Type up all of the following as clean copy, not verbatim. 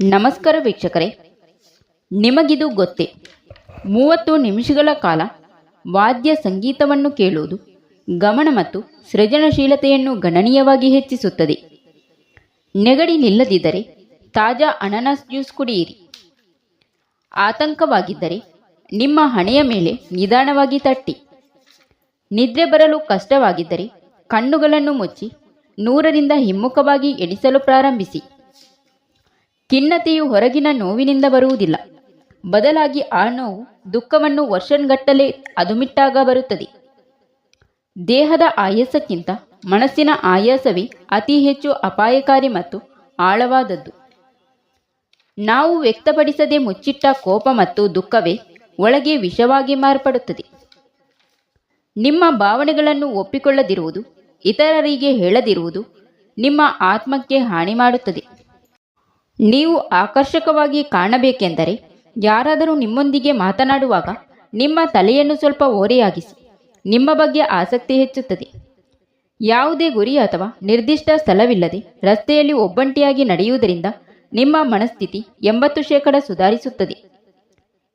ನಮಸ್ಕಾರ ವೀಕ್ಷಕರೇ, ನಿಮಗಿದು ಗೊತ್ತೇ? 30 ನಿಮಿಷಗಳ ಕಾಲ ವಾದ್ಯ ಸಂಗೀತವನ್ನು ಕೇಳುವುದು ಗಮನ ಮತ್ತು ಸೃಜನಶೀಲತೆಯನ್ನು ಗಣನೀಯವಾಗಿ ಹೆಚ್ಚಿಸುತ್ತದೆ. ನೆಗಡಿ ನಿಲ್ಲದಿದ್ದರೆ ತಾಜಾ ಅನಾನಸ್ ಜ್ಯೂಸ್ ಕುಡಿಯಿರಿ. ಆತಂಕವಾಗಿದ್ದರೆ ನಿಮ್ಮ ಹಣೆಯ ಮೇಲೆ ನಿಧಾನವಾಗಿ ತಟ್ಟಿ. ನಿದ್ರೆ ಬರಲು ಕಷ್ಟವಾಗಿದ್ದರೆ ಕಣ್ಣುಗಳನ್ನು ಮುಚ್ಚಿ 100ರಿಂದ ಹಿಮ್ಮುಖವಾಗಿ ಎಣಿಸಲು ಪ್ರಾರಂಭಿಸಿ. ಖಿನ್ನತೆಯು ಹೊರಗಿನ ನೋವಿನಿಂದ ಬರುವುದಿಲ್ಲ, ಬದಲಾಗಿ ಆ ನೋವು ದುಃಖವನ್ನು ವರ್ಷಗಟ್ಟಲೆ ಅದುಮಿಟ್ಟಾಗ ಬರುತ್ತದೆ. ದೇಹದ ಆಯಾಸಕ್ಕಿಂತ ಮನಸ್ಸಿನ ಆಯಾಸವೇ ಅತಿ ಹೆಚ್ಚು ಅಪಾಯಕಾರಿ ಮತ್ತು ಆಳವಾದದ್ದು. ನಾವು ವ್ಯಕ್ತಪಡಿಸದೆ ಮುಚ್ಚಿಟ್ಟ ಕೋಪ ಮತ್ತು ದುಃಖವೇ ಒಳಗೆ ವಿಷವಾಗಿ ಮಾರ್ಪಡುತ್ತದೆ. ನಿಮ್ಮ ಭಾವನೆಗಳನ್ನು ಒಪ್ಪಿಕೊಳ್ಳದಿರುವುದು, ಇತರರಿಗೆ ಹೇಳದಿರುವುದು ನಿಮ್ಮ ಆತ್ಮಕ್ಕೆ ಹಾನಿ ಮಾಡುತ್ತದೆ. ನೀವು ಆಕರ್ಷಕವಾಗಿ ಕಾಣಬೇಕೆಂದರೆ ಯಾರಾದರೂ ನಿಮ್ಮೊಂದಿಗೆ ಮಾತನಾಡುವಾಗ ನಿಮ್ಮ ತಲೆಯನ್ನು ಸ್ವಲ್ಪ ಓರೆಯಾಗಿಸಿ. ನಿಮ್ಮ ಬಗ್ಗೆ ಆಸಕ್ತಿ ಹೆಚ್ಚುತ್ತದೆ. ಯಾವುದೇ ಗುರಿ ಅಥವಾ ನಿರ್ದಿಷ್ಟ ಸ್ಥಳವಿಲ್ಲದೆ ರಸ್ತೆಯಲ್ಲಿ ಒಬ್ಬಂಟಿಯಾಗಿ ನಡೆಯುವುದರಿಂದ ನಿಮ್ಮ ಮನಸ್ಥಿತಿ 80% ಸುಧಾರಿಸುತ್ತದೆ.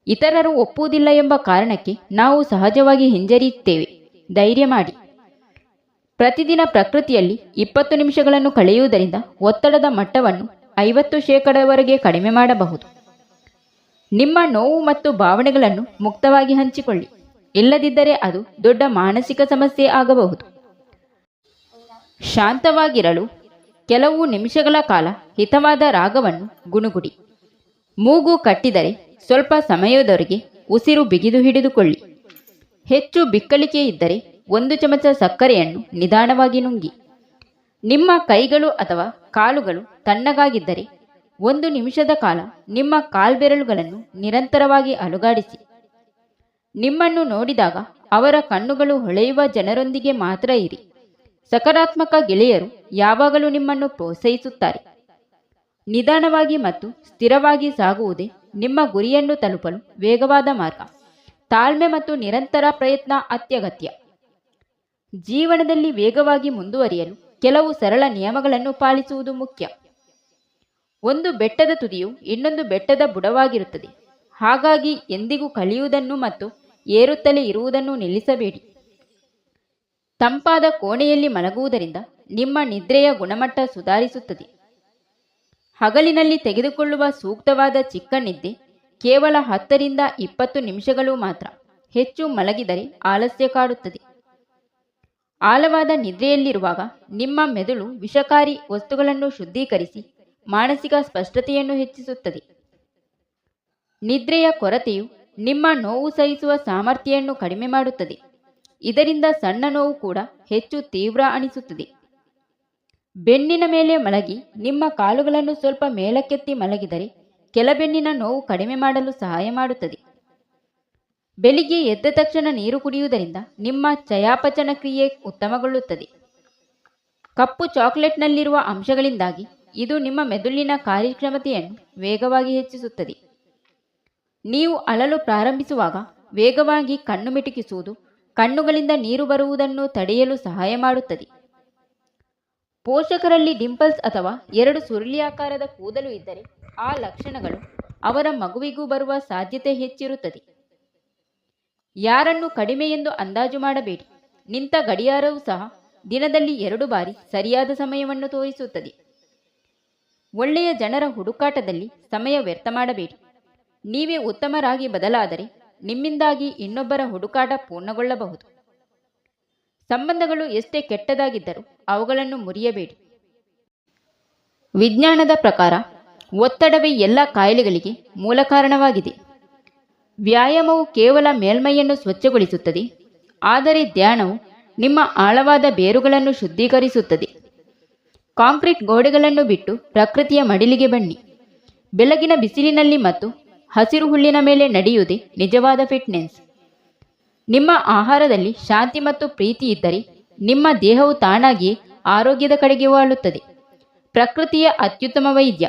ಇತರರು ಒಪ್ಪುವುದಿಲ್ಲ ಎಂಬ ಕಾರಣಕ್ಕೆ ನಾವು ಸಹಜವಾಗಿ ಹಿಂಜರಿಯುತ್ತೇವೆ. ಧೈರ್ಯ ಮಾಡಿ. ಪ್ರತಿದಿನ ಪ್ರಕೃತಿಯಲ್ಲಿ 20 ನಿಮಿಷಗಳನ್ನು ಕಳೆಯುವುದರಿಂದ ಒತ್ತಡದ ಮಟ್ಟವನ್ನು 50% ಕಡಿಮೆ ಮಾಡಬಹುದು. ನಿಮ್ಮ ನೋವು ಮತ್ತು ಭಾವನೆಗಳನ್ನು ಮುಕ್ತವಾಗಿ ಹಂಚಿಕೊಳ್ಳಿ, ಇಲ್ಲದಿದ್ದರೆ ಅದು ದೊಡ್ಡ ಮಾನಸಿಕ ಸಮಸ್ಯೆ ಆಗಬಹುದು. ಶಾಂತವಾಗಿರಲು ಕೆಲವು ನಿಮಿಷಗಳ ಕಾಲ ಹಿತವಾದ ರಾಗವನ್ನು ಗುನುಗುಡಿ. ಮೂಗು ಕಟ್ಟಿದರೆ ಸ್ವಲ್ಪ ಸಮಯದವರೆಗೆ ಉಸಿರು ಬಿಗಿದು ಹಿಡಿದುಕೊಳ್ಳಿ. ಹೆಚ್ಚು ಬಿಕ್ಕಳಿಕೆ ಇದ್ದರೆ 1 ಚಮಚ ಸಕ್ಕರೆಯನ್ನು ನಿಧಾನವಾಗಿ ನುಂಗಿ. ನಿಮ್ಮ ಕೈಗಳು ಅಥವಾ ಕಾಲುಗಳು ತಣ್ಣಗಾಗಿದ್ದರೆ 1 ನಿಮಿಷದ ಕಾಲ ನಿಮ್ಮ ಕಾಲ್ಬೆರಳುಗಳನ್ನು ನಿರಂತರವಾಗಿ ಅಲುಗಾಡಿಸಿ. ನಿಮ್ಮನ್ನು ನೋಡಿದಾಗ ಅವರ ಕಣ್ಣುಗಳು ಹೊಳೆಯುವ ಜನರೊಂದಿಗೆ ಮಾತ್ರ ಇರಿ. ಸಕಾರಾತ್ಮಕ ಗೆಳೆಯರು ಯಾವಾಗಲೂ ನಿಮ್ಮನ್ನು ಪ್ರೋತ್ಸಾಹಿಸುತ್ತಾರೆ. ನಿಧಾನವಾಗಿ ಮತ್ತು ಸ್ಥಿರವಾಗಿ ಸಾಗುವುದೇ ನಿಮ್ಮ ಗುರಿಯನ್ನು ತಲುಪಲು ವೇಗವಾದ ಮಾರ್ಗ. ತಾಳ್ಮೆ ಮತ್ತು ನಿರಂತರ ಪ್ರಯತ್ನ ಅತ್ಯಗತ್ಯ. ಜೀವನದಲ್ಲಿ ವೇಗವಾಗಿ ಮುಂದುವರಿಯಲು ಕೆಲವು ಸರಳ ನಿಯಮಗಳನ್ನು ಪಾಲಿಸುವುದು ಮುಖ್ಯ. ಒಂದು ಬೆಟ್ಟದ ತುದಿಯು ಇನ್ನೊಂದು ಬೆಟ್ಟದ ಬುಡವಾಗಿರುತ್ತದೆ. ಹಾಗಾಗಿ ಎಂದಿಗೂ ಕಲಿಯುವುದನ್ನು ಮತ್ತು ಏರುತ್ತಲೇ ಇರುವುದನ್ನು ನಿಲ್ಲಿಸಬೇಡಿ. ತಂಪಾದ ಕೋಣೆಯಲ್ಲಿ ಮಲಗುವುದರಿಂದ ನಿಮ್ಮ ನಿದ್ರೆಯ ಗುಣಮಟ್ಟ ಸುಧಾರಿಸುತ್ತದೆ. ಹಗಲಿನಲ್ಲಿ ತೆಗೆದುಕೊಳ್ಳುವ ಸೂಕ್ತವಾದ ಚಿಕ್ಕ ನಿದ್ದೆ ಕೇವಲ 10ರಿಂದ 20 ನಿಮಿಷಗಳು ಮಾತ್ರ. ಹೆಚ್ಚು ಮಲಗಿದರೆ ಆಲಸ್ಯ ಕಾಡುತ್ತದೆ. ಆಳವಾದ ನಿದ್ರೆಯಲ್ಲಿರುವಾಗ ನಿಮ್ಮ ಮೆದುಳು ವಿಷಕಾರಿ ವಸ್ತುಗಳನ್ನು ಶುದ್ಧೀಕರಿಸಿ ಮಾನಸಿಕ ಸ್ಪಷ್ಟತೆಯನ್ನು ಹೆಚ್ಚಿಸುತ್ತದೆ. ನಿದ್ರೆಯ ಕೊರತೆಯು ನಿಮ್ಮ ನೋವು ಸಹಿಸುವ ಸಾಮರ್ಥ್ಯವನ್ನು ಕಡಿಮೆ ಮಾಡುತ್ತದೆ. ಇದರಿಂದ ಸಣ್ಣ ನೋವು ಕೂಡ ಹೆಚ್ಚು ತೀವ್ರ ಅನಿಸುತ್ತದೆ. ಬೆನ್ನಿನ ಮೇಲೆ ಮಲಗಿ ನಿಮ್ಮ ಕಾಲುಗಳನ್ನು ಸ್ವಲ್ಪ ಮೇಲಕ್ಕೆತ್ತಿ ಮಲಗಿದರೆ ಕೆಳಬೆನ್ನಿನ ನೋವು ಕಡಿಮೆ ಮಾಡಲು ಸಹಾಯ ಮಾಡುತ್ತದೆ. ಬೆಳಿಗ್ಗೆ ಎದ್ದ ತಕ್ಷಣ ನೀರು ಕುಡಿಯುವುದರಿಂದ ನಿಮ್ಮ ಚಯಾಪಚಯ ಕ್ರಿಯೆ ಉತ್ತಮಗೊಳ್ಳುತ್ತದೆ. ಕಪ್ಪು ಚಾಕೊಲೇಟ್ನಲ್ಲಿರುವ ಅಂಶಗಳಿಂದಾಗಿ ಇದು ನಿಮ್ಮ ಮೆದುಳಿನ ಕಾರ್ಯಕ್ಷಮತೆಯನ್ನು ವೇಗವಾಗಿ ಹೆಚ್ಚಿಸುತ್ತದೆ. ನೀವು ಅಳಲು ಪ್ರಾರಂಭಿಸುವಾಗ ವೇಗವಾಗಿ ಕಣ್ಣು ಮಿಟುಕಿಸುವುದು ಕಣ್ಣುಗಳಿಂದ ನೀರು ಬರುವುದನ್ನು ತಡೆಯಲು ಸಹಾಯ ಮಾಡುತ್ತದೆ. ಪೋಷಕರಲ್ಲಿ ಡಿಂಪಲ್ಸ್ ಅಥವಾ 2 ಸುರುಳಿಯಾಕಾರದ ಕೂದಲು ಇದ್ದರೆ ಆ ಲಕ್ಷಣಗಳು ಅವರ ಮಗುವಿಗೂ ಬರುವ ಸಾಧ್ಯತೆ ಹೆಚ್ಚಿರುತ್ತದೆ. ಯಾರನ್ನು ಕಡಿಮೆ ಎಂದು ಅಂದಾಜು ಮಾಡಬೇಡಿ. ನಿಂತ ಗಡಿಯಾರವೂ ಸಹ ದಿನದಲ್ಲಿ 2 ಬಾರಿ ಸರಿಯಾದ ಸಮಯವನ್ನು ತೋರಿಸುತ್ತದೆ. ಒಳ್ಳೆಯ ಜನರ ಹುಡುಕಾಟದಲ್ಲಿ ಸಮಯ ವ್ಯರ್ಥ ಮಾಡಬೇಡಿ. ನೀವೇ ಉತ್ತಮರಾಗಿ ಬದಲಾದರೆ ನಿಮ್ಮಿಂದಾಗಿ ಇನ್ನೊಬ್ಬರ ಹುಡುಕಾಟ ಪೂರ್ಣಗೊಳ್ಳಬಹುದು. ಸಂಬಂಧಗಳು ಎಷ್ಟೇ ಕೆಟ್ಟದಾಗಿದ್ದರೂ ಅವುಗಳನ್ನು ಮುರಿಯಬೇಡಿ. ವಿಜ್ಞಾನದ ಪ್ರಕಾರ ಒತ್ತಡವೇ ಎಲ್ಲ ಕಾಯಿಲೆಗಳಿಗೆ ಮೂಲ ಕಾರಣವಾಗಿದೆ. ವ್ಯಾಯಾಮವು ಕೇವಲ ಮೇಲ್ಮೈಯನ್ನು ಸ್ವಚ್ಛಗೊಳಿಸುತ್ತದೆ, ಆದರೆ ಧ್ಯಾನವು ನಿಮ್ಮ ಆಳವಾದ ಬೇರುಗಳನ್ನು ಶುದ್ಧೀಕರಿಸುತ್ತದೆ. ಕಾಂಕ್ರೀಟ್ ಗೋಡೆಗಳನ್ನು ಬಿಟ್ಟು ಪ್ರಕೃತಿಯ ಮಡಿಲಿಗೆ ಬನ್ನಿ. ಬೆಳಗಿನ ಬಿಸಿಲಿನಲ್ಲಿ ಮತ್ತು ಹಸಿರು ಹುಲ್ಲಿನ ಮೇಲೆ ನಡೆಯುವುದೇ ನಿಜವಾದ ಫಿಟ್ನೆಸ್. ನಿಮ್ಮ ಆಹಾರದಲ್ಲಿ ಶಾಂತಿ ಮತ್ತು ಪ್ರೀತಿ ಇದ್ದರೆ ನಿಮ್ಮ ದೇಹವು ತಾನಾಗಿಯೇ ಆರೋಗ್ಯದ ಕಡೆಗೆ ವಾಲುತ್ತದೆ. ಪ್ರಕೃತಿಯ ಅತ್ಯುತ್ತಮ ವೈದ್ಯ.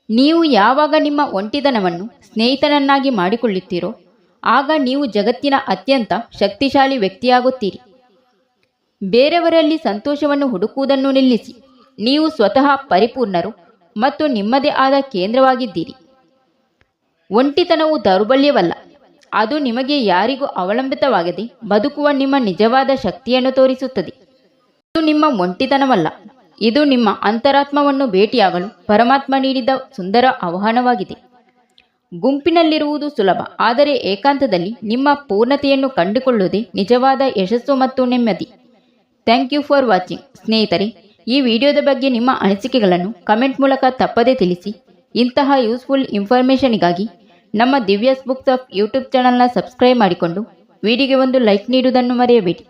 ನೀವು ಯಾವಾಗ ನಿಮ್ಮ ಒಂಟಿತನವನ್ನು ಸ್ನೇಹಿತನನ್ನಾಗಿ ಮಾಡಿಕೊಳ್ಳುತ್ತೀರೋ ಆಗ ನೀವು ಜಗತ್ತಿನ ಅತ್ಯಂತ ಶಕ್ತಿಶಾಲಿ ವ್ಯಕ್ತಿಯಾಗುತ್ತೀರಿ. ಬೇರೆಯವರಲ್ಲಿ ಸಂತೋಷವನ್ನು ಹುಡುಕುವುದನ್ನು ನಿಲ್ಲಿಸಿ. ನೀವು ಸ್ವತಃ ಪರಿಪೂರ್ಣರು. ಮತ್ತು ನಿಮ್ಮದೇ ಆದ ಕೇಂದ್ರವಾಗಿದ್ದೀರಿ. ಒಂಟಿತನವು ದೌರ್ಬಲ್ಯವಲ್ಲ, ಅದು ನಿಮಗೆ ಯಾರಿಗೂ ಅವಲಂಬಿತವಾಗದೆ ಬದುಕುವ ನಿಮ್ಮ ನಿಜವಾದ ಶಕ್ತಿಯನ್ನು ತೋರಿಸುತ್ತದೆ. ಇದು ನಿಮ್ಮ ಒಂಟಿತನವಲ್ಲ, ಇದು ನಿಮ್ಮ ಅಂತರಾತ್ಮವನ್ನು ಭೇಟಿಯಾಗಲು ಪರಮಾತ್ಮ ನೀಡಿದ ಸುಂದರ ಆಹ್ವಾನವಾಗಿದೆ. ಗುಂಪಿನಲ್ಲಿರುವುದು ಸುಲಭ, ಆದರೆ ಏಕಾಂತದಲ್ಲಿ ನಿಮ್ಮ ಪೂರ್ಣತೆಯನ್ನು ಕಂಡುಕೊಳ್ಳುವುದೇ ನಿಜವಾದ ಯಶಸ್ಸು ಮತ್ತು ನೆಮ್ಮದಿ. Thank you for watching. ಸ್ನೇಹಿತರೆ, ಈ ವಿಡಿಯೋದ ಬಗ್ಗೆ ನಿಮ್ಮ ಅನಿಸಿಕೆಗಳನ್ನು ಕಮೆಂಟ್ ಮೂಲಕ ತಪ್ಪದೇ ತಿಳಿಸಿ. ಇಂತಹ ಯೂಸ್ಫುಲ್ ಇನ್ಫಾರ್ಮೇಷನ್ಗಾಗಿ ನಮ್ಮ ದಿವ್ಯಾಸ್ ಬುಕ್ಸ್ ಆಫ್ ಯೂಟ್ಯೂಬ್ ಚಾನಲ್ನ ಸಬ್ಸ್ಕ್ರೈಬ್ ಮಾಡಿಕೊಂಡು ವಿಡಿಯೋಗೆ ಒಂದು ಲೈಕ್ ನೀಡುವುದನ್ನು ಮರೆಯಬೇಡಿ.